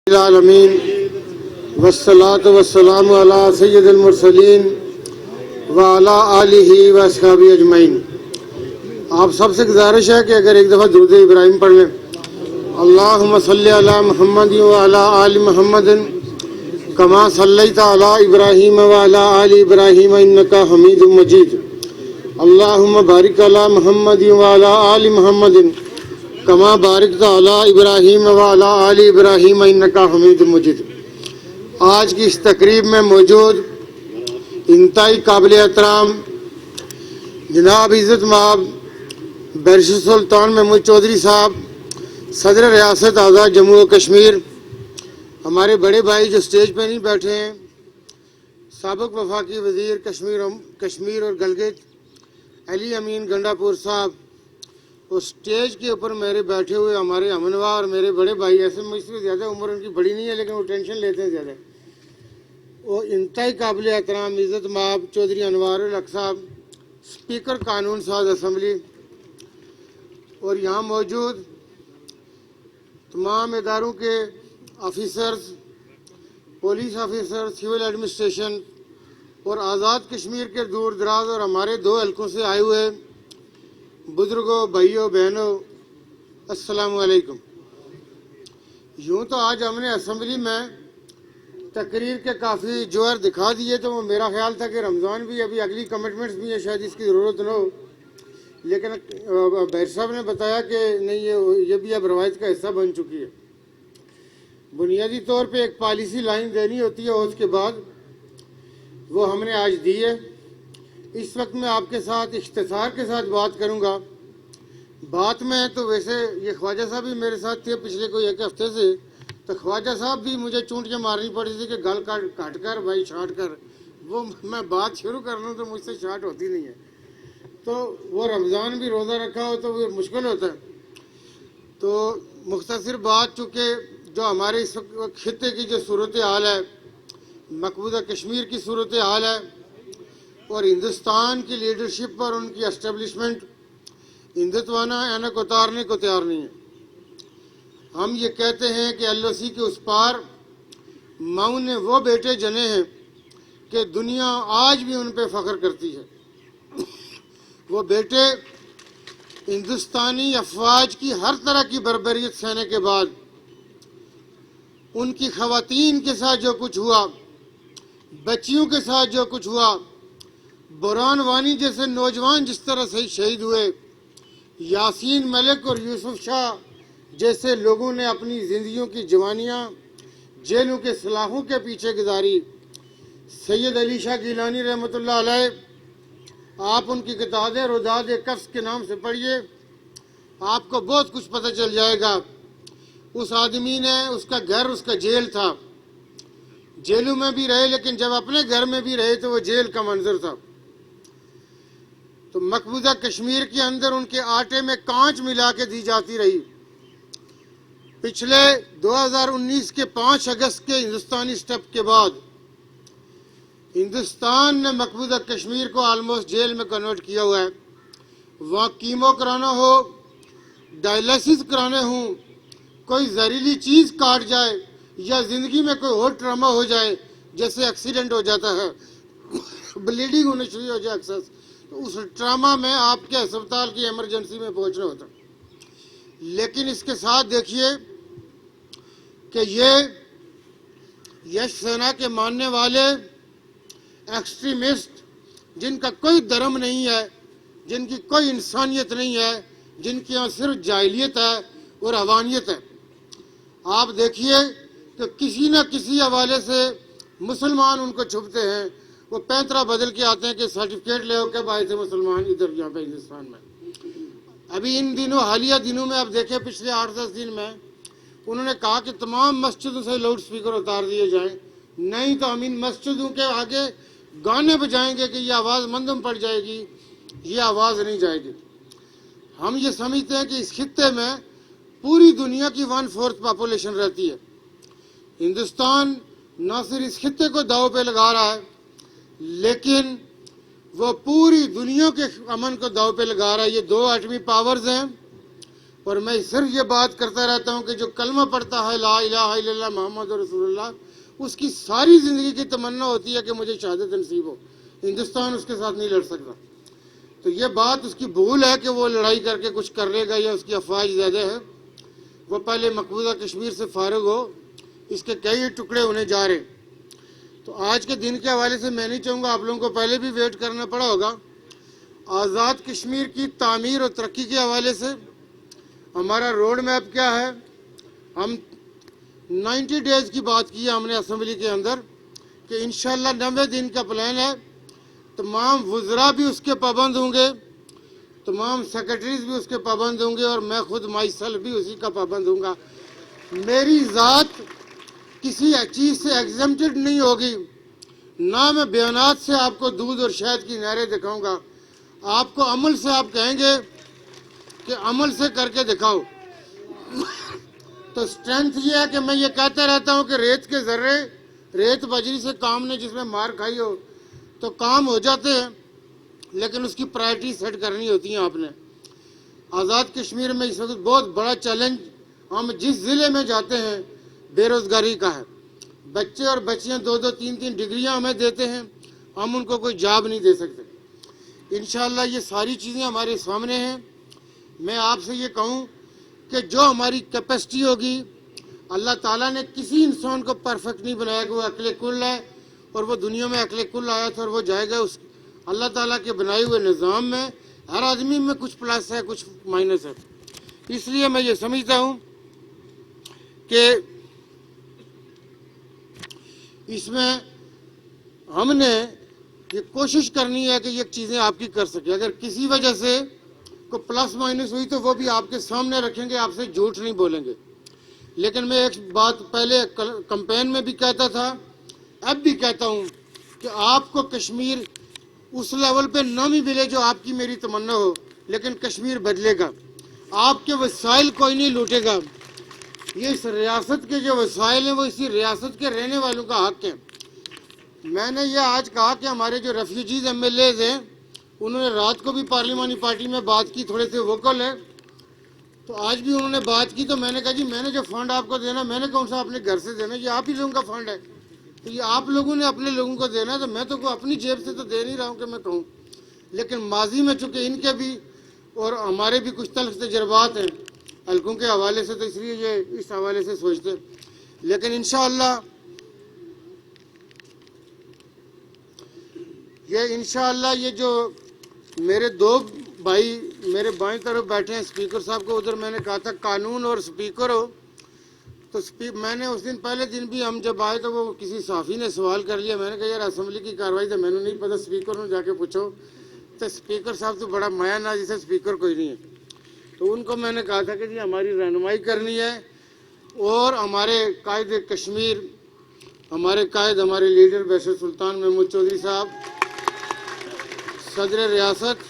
العالمین والصلاة والسلام علی سید المرسلین وعلی آلہ واصحابہ اجمعین۔ آپ سب سے گزارش ہے کہ اگر ایک دفعہ درود ابراہیم پڑھ لیں، اللہم صلی علی محمد وعلی آل محمد کما صلیت علی ابراہیم وعلی آل ابراہیم انک حمید مجید، اللہم بارک علی محمد وعلی آل محمد کما بارکت علی ابراہیم وعلی آل ابراہیم انک حمید مجید۔ آج کی اس تقریب میں موجود انتہائی قابل احترام جناب عزت مآب بیرسٹر سلطان محمود چودھری صاحب، صدر ریاست آزاد جموں و کشمیر، ہمارے بڑے بھائی جو سٹیج پہ نہیں بیٹھے ہیں، سابق وفاقی وزیر کشمیر اور گلگت علی امین گنڈا پور صاحب، اور سٹیج کے اوپر میرے بیٹھے ہوئے ہمارے امنوا اور میرے بڑے بھائی، ایسے مجھ سے زیادہ عمر ان کی بڑی نہیں ہے لیکن وہ ٹینشن لیتے ہیں زیادہ، وہ انتہائی قابل احترام عزت مآب چودھری انوار الحق صاحب، اسپیکر قانون ساز اسمبلی، اور یہاں موجود تمام اداروں کے officers, police officer, civil administration اور آزاد کشمیر کے دور دراز اور ہمارے دو حلقوں سے آئے ہوئے بزرگوں، بھائیوں، بہنوں، السلام علیکم۔ یوں تو آج ہم نے اسمبلی میں تقریر کے کافی جوہر دکھا دیے، تو وہ میرا خیال تھا کہ رمضان بھی ابھی اگلی کمٹمنٹس بھی ہیں، شاید اس کی ضرورت نہ ہو، لیکن بیر صاحب نے بتایا کہ نہیں، یہ بھی اب روایت کا حصہ بن چکی ہے۔ بنیادی طور پہ ایک پالیسی لائن دینی ہوتی ہے، اور اس کے بعد وہ ہم نے آج دی ہے۔ اس وقت میں آپ کے ساتھ اختصار کے ساتھ بات کروں گا۔ بات میں تو ویسے یہ خواجہ صاحب بھی میرے ساتھ تھے پچھلے کوئی ایک ہفتے سے، تو خواجہ صاحب بھی مجھے چونٹیاں مارنی پڑی تھی کہ گل کاٹ کر بھائی چھانٹ کر، وہ میں بات شروع کر لوں تو مجھ سے چھانٹ ہوتی نہیں ہے، تو وہ رمضان بھی روزہ رکھا ہو تو وہ مشکل ہوتا ہے۔ تو مختصر بات، چونکہ جو ہمارے اس وقت خطے کی جو صورتحال ہے، مقبوضہ کشمیر کی صورتحال ہے، اور ہندوستان کی لیڈرشپ پر ان کی اسٹیبلشمنٹ ہندوتوانہ اینک اتارنے کو تیار نہیں ہے۔ ہم یہ کہتے ہیں کہ ایل او سی کے اس پار ماؤں نے وہ بیٹے جنے ہیں کہ دنیا آج بھی ان پہ فخر کرتی ہے۔ وہ بیٹے ہندوستانی افواج کی ہر طرح کی بربریت سہنے کے بعد ان کی خواتین کے ساتھ جو کچھ ہوا، بچیوں کے ساتھ جو کچھ ہوا، برہان وانی جیسے نوجوان جس طرح سے شہید ہوئے، یاسین ملک اور یوسف شاہ جیسے لوگوں نے اپنی زندگیوں کی جوانیاں جیلوں کے سلاخوں کے پیچھے گزاری، سید علی شاہ گیلانی رحمۃ اللہ علیہ، آپ ان کی کتاب روداد کفس کے نام سے پڑھیے، آپ کو بہت کچھ پتہ چل جائے گا۔ اس آدمی نے، اس کا گھر اس کا جیل تھا، جیلوں میں بھی رہے، لیکن جب اپنے گھر میں بھی رہے تو وہ جیل کا منظر تھا۔ تو مقبوضہ کشمیر کے اندر ان کے آٹے میں کانچ ملا کے دی جاتی رہی۔ پچھلے 2019 کے 5 اگست کے ہندوستانی سٹیپ کے بعد ہندوستان نے مقبوضہ کشمیر کو آلموسٹ جیل میں کنورٹ کیا ہوا ہے۔ وہاں کیمو کرانا ہو، ڈائلیسس کرانے ہوں، کوئی زہریلی چیز کاٹ جائے یا زندگی میں کوئی اور ٹراما ہو جائے، جیسے ایکسیڈنٹ ہو جاتا ہے، بلیڈنگ ہونے شروع ہو جائے اکثر، تو اس ٹراما میں آپ کے ہسپتال کی ایمرجنسی میں پہنچنا ہوتا ہے۔ لیکن اس کے ساتھ دیکھیے کہ یہ یش سینا کے ماننے والے ایکسٹریمسٹ، جن کا کوئی دھرم نہیں ہے، جن کی کوئی انسانیت نہیں ہے، جن کی یہاں صرف جاہلیت ہے اور حوانیت ہے، آپ دیکھیے کہ کسی نہ کسی حوالے سے مسلمان ان کو چھپتے ہیں، وہ پینترا بدل کے آتے ہیں کہ سرٹیفکیٹ لے ہو کب آئے تھے مسلمان ادھر یہاں پہ ہندوستان میں۔ ابھی ان دنوں، حالیہ دنوں میں آپ دیکھیں، پچھلے 8-10 دن میں انہوں نے کہا کہ تمام مسجدوں سے لاؤڈ سپیکر اتار دیے جائیں، نہیں تو ہم ان مسجدوں کے آگے گانے بجائیں گے کہ یہ آواز مندم پڑ جائے گی، یہ آواز نہیں جائے گی۔ ہم یہ سمجھتے ہیں کہ اس خطے میں پوری دنیا کی 1/4 پاپولیشن رہتی ہے۔ ہندوستان نہ صرف اس خطے کو داؤ پہ لگا رہا ہے، لیکن وہ پوری دنیا کے امن کو داؤ پہ لگا رہا ہے۔ یہ 2 ایٹمی پاورز ہیں، اور میں صرف یہ بات کرتا رہتا ہوں کہ جو کلمہ پڑھتا ہے لا الہ الا اللہ محمد رسول اللہ، اس کی ساری زندگی کی تمنا ہوتی ہے کہ مجھے شہادت نصیب ہو، ہندوستان اس کے ساتھ نہیں لڑ سکتا۔ تو یہ بات اس کی بھول ہے کہ وہ لڑائی کر کے کچھ کر لے گا یا اس کی افواج زیادہ ہے۔ وہ پہلے مقبوضہ کشمیر سے فارغ ہو، اس کے کئی ٹکڑے ہونے جا رہے۔ تو آج کے دن کے حوالے سے میں نہیں چاہوں گا، آپ لوگوں کو پہلے بھی ویٹ کرنا پڑا ہوگا، آزاد کشمیر کی تعمیر اور ترقی کے حوالے سے ہمارا روڈ میپ کیا ہے۔ ہم 90 ڈیز کی بات کی ہے ہم نے اسمبلی کے اندر کہ انشاءاللہ 90 دن کا پلان ہے، تمام وزراء بھی اس کے پابند ہوں گے، تمام سیکرٹریز بھی اس کے پابند ہوں گے، اور میں خود مائی سیلف بھی اسی کا پابند ہوں گا۔ میری ذات کسی چیز سے ایگزمپٹڈ نہیں ہوگی، نہ میں بیانات سے آپ کو دودھ اور شہد کی نہریں دکھاؤں گا، آپ کو عمل سے آپ کہیں گے کہ عمل سے کر کے دکھاؤ۔ تو سٹرینتھ یہ ہے کہ میں یہ کہتا رہتا ہوں کہ ریت کے ذرے، ریت بجری سے کام نے جس میں مار کھائی ہو تو کام ہو جاتے ہیں، لیکن اس کی پرائرٹی سیٹ کرنی ہوتی ہیں آپ نے۔ آزاد کشمیر میں اس وقت بہت بڑا چیلنج ہم جس ضلع میں جاتے ہیں بے روزگاری کا ہے۔ بچے اور بچیاں 2-2 3-3 ڈگریاں ہمیں دیتے ہیں، ہم ان کو کوئی جاب نہیں دے سکتے۔ انشاءاللہ یہ ساری چیزیں ہمارے سامنے ہیں۔ میں آپ سے یہ کہوں کہ جو ہماری کیپیسٹی ہوگی، اللہ تعالیٰ نے کسی انسان کو پرفیکٹ نہیں بنایا کہ وہ عقل کل ہے، اور وہ دنیا میں عقل کل آیا تھا اور وہ جائے گا۔ اس اللہ تعالیٰ کے بنائے ہوئے نظام میں ہر آدمی میں کچھ پلس ہے، کچھ مائنس ہے۔ اس لیے میں یہ سمجھتا ہوں کہ اس میں ہم نے یہ کوشش کرنی ہے کہ یہ چیزیں آپ کی کر سکیں۔ اگر کسی وجہ سے کوئی پلس مائنس ہوئی تو وہ بھی آپ کے سامنے رکھیں گے، آپ سے جھوٹ نہیں بولیں گے۔ لیکن میں ایک بات پہلے کمپین میں بھی کہتا تھا، اب بھی کہتا ہوں کہ آپ کو کشمیر اس لیول پہ نہ بھی ملے جو آپ کی میری تمنا ہو، لیکن کشمیر بدلے گا۔ آپ کے وسائل کوئی نہیں لوٹے گا۔ یہ اس ریاست کے جو وسائل ہیں وہ اسی ریاست کے رہنے والوں کا حق ہے۔ میں نے یہ آج کہا کہ ہمارے جو ریفیوجیز ایم ایل ایز ہیں، انہوں نے رات کو بھی پارلیمانی پارٹی میں بات کی، تھوڑے سے ووکل ہے، تو آج بھی انہوں نے بات کی۔ تو میں نے کہا جی میں نے جو فنڈ آپ کو دینا، میں نے کون سا اپنے گھر سے دینا، یہ آپ ہی لوگوں کا فنڈ ہے، تو یہ آپ لوگوں نے اپنے لوگوں کو دینا ہے، تو میں تو کوئی اپنی جیب سے تو دے نہیں رہا ہوں کہ میں کہوں۔ لیکن ماضی میں چونکہ ان کے بھی اور ہمارے بھی کچھ تلخ تجربات ہیں حلقوں کے حوالے سے، تو اس لیے یہ اس حوالے سے سوچتے۔ لیکن انشاءاللہ یہ جو میرے دو بھائی میرے بائیں طرف بیٹھے ہیں، اسپیکر صاحب کو ادھر میں نے کہا تھا قانون اور اسپیکر ہو، تو میں نے اس دن پہلے دن بھی ہم جب آئے تو وہ کسی صحافی نے سوال کر لیا، میں نے کہا یار اسمبلی کی کارروائی تو میں نے نہیں پتہ، اسپیکر نے جا کے پوچھو، تو اسپیکر صاحب تو بڑا مایا ناز جیسے اسپیکر کوئی نہیں ہے۔ تو ان کو میں نے کہا تھا کہ جی ہماری رہنمائی کرنی ہے، اور ہمارے قائد کشمیر، ہمارے قائد، ہمارے لیڈر بیشر سلطان محمود چودھری صاحب صدر ریاست،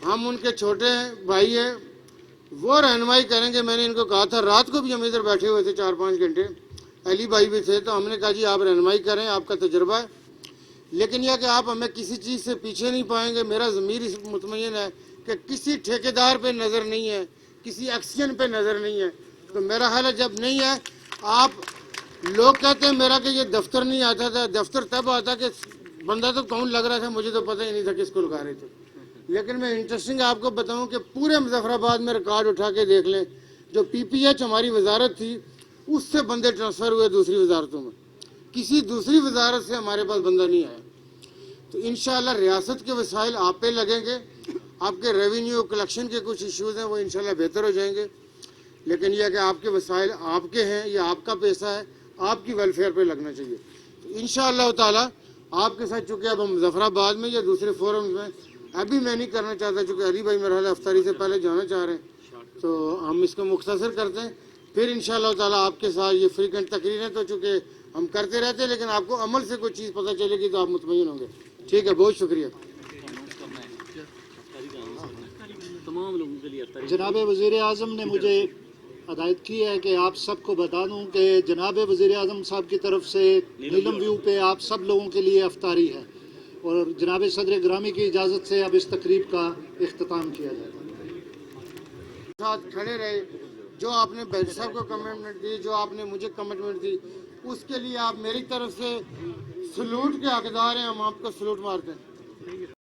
ہم ان کے چھوٹے بھائی ہیں، وہ رہنمائی کریں گے۔ میں نے ان کو کہا تھا، رات کو بھی ہم ادھر بیٹھے ہوئے تھے 4-5 گھنٹے، علی بھائی بھی تھے، تو ہم نے کہا جی آپ رہنمائی کریں، آپ کا تجربہ ہے، لیکن یہ کہ آپ ہمیں کسی چیز سے پیچھے نہیں پائیں گے۔ میرا ضمیر اس مطمئن ہے کہ کسی ٹھیکیدار پہ نظر نہیں ہے، کسی ایکشن پہ نظر نہیں ہے۔ تو میرا حال ہے جب نہیں ہے، آپ لوگ کہتے ہیں میرا کہ یہ دفتر نہیں آتا تھا، دفتر تب آتا کہ بندہ تو کون لگ رہا تھا، مجھے تو پتہ ہی نہیں تھا کس کو لگا رہے تھے۔ لیکن میں انٹرسٹنگ آپ کو بتاؤں کہ پورے مظفر آباد میں ریکارڈ اٹھا کے دیکھ لیں، جو پی پی ایچ ہماری وزارت تھی اس سے بندے ٹرانسفر ہوئے دوسری وزارتوں میں، کسی دوسری وزارت سے ہمارے پاس بندہ نہیں آیا۔ تو انشاءاللہ ریاست کے وسائل آپ پہ لگیں گے، آپ کے ریونیو کلیکشن کے کچھ ایشوز ہیں وہ انشاءاللہ بہتر ہو جائیں گے، لیکن یہ کہ آپ کے وسائل آپ کے ہیں، یہ آپ کا پیسہ ہے، آپ کی ویلفیئر پہ لگنا چاہیے۔ تو انشاءاللہ تعالیٰ آپ کے ساتھ، چونکہ اب ہم مظفر آباد میں یا دوسرے فورمز میں ابھی میں نہیں کرنا چاہتا، چونکہ علی بھائی میرا حال افطاری سے پہلے جانا چاہ رہے ہیں، تو ہم اس کو مختصر کرتے ہیں، پھر انشاءاللہ تعالیٰ آپ کے ساتھ یہ فریکوینٹ تقریریں تو چونکہ ہم کرتے رہتے ہیں، لیکن آپ کو عمل سے کوئی چیز پتہ چلے گی تو آپ مطمئن ہوں گے۔ ٹھیک ہے، بہت شکریہ۔ جناب وزیر اعظم نے مجھے ہدایت کی ہے کہ آپ سب کو بتا دوں کہ جناب وزیر اعظم صاحب کی طرف سے نیلم ویو پہ آپ سب لوگوں کے لیے افطاری ہے، اور جناب صدر گرامی کی اجازت سے اب اس تقریب کا اختتام کیا جائے گا۔ ساتھ کھڑے رہے. جو آپ نے بیٹر صاحب کو کمٹمنٹ دی, جو آپ نے مجھے کمٹمنٹ دی, اس کے لیے آپ میری طرف سے سلوٹ کے حقدار ہیں. ہم آپ کو سلوٹ مارتے ہیں.